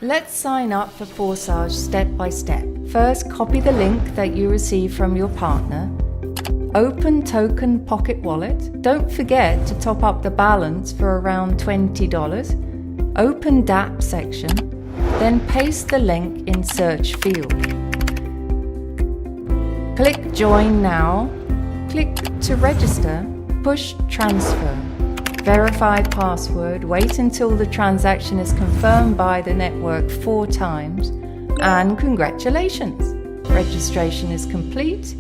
Let's sign up for Forsage step by step. First, copy the link that you receive from your partner. Open tokenpocket wallet. Don't forget to top up the balance for around $20. Open DApp section. Then paste the link in search field. Click Join Now. Click to register. Push Transfer. Verify password. Wait until the transaction is confirmed by the network 4 times. And congratulations! Registration is complete.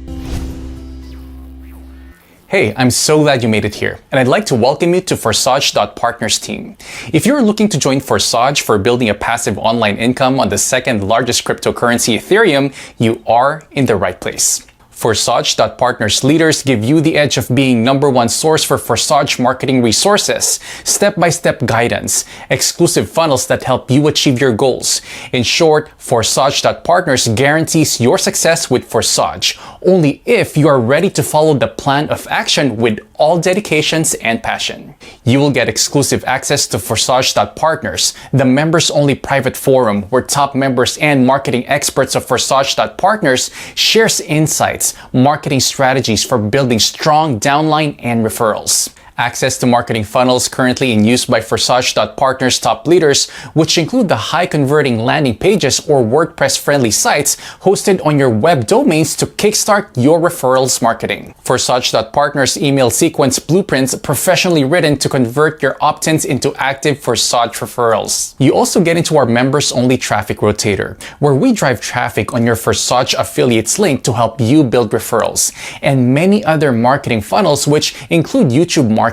Hey, I'm so glad you made it here, and I'd like to welcome you to Forsage.Partners team. If you're looking to join Forsage for building a passive online income on the second largest cryptocurrency, Ethereum, you are in the right place. Forsage.Partners leaders give you the edge of being #1 source for Forsage marketing resources, step-by-step guidance, exclusive funnels that help you achieve your goals. In short, Forsage.Partners guarantees your success with Forsage, only if you are ready to follow the plan of action with all dedications and passion. You will get exclusive access to Forsage.Partners, the members-only private forum where top members and marketing experts of Forsage.Partners shares insights, marketing strategies for building strong downline and referrals. Access to marketing funnels currently in use by Forsage.Partners top leaders, which include the high-converting landing pages or WordPress-friendly sites hosted on your web domains to kickstart your referrals marketing. Forsage.Partners email sequence blueprints professionally written to convert your opt-ins into active Forsage referrals. You also get into our members-only traffic rotator, where we drive traffic on your Forsage affiliates link to help you build referrals, and many other marketing funnels which include YouTube marketing,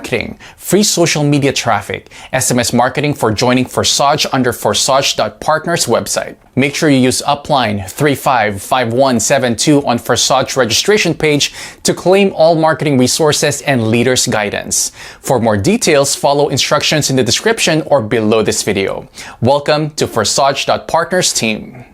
free social media traffic, SMS marketing for joining Forsage under Forsage.Partners website. Make sure you use upline 355172 on Forsage registration page to claim all marketing resources and leaders guidance. For more details, follow instructions in the description or below this video. Welcome to Forsage.Partners team.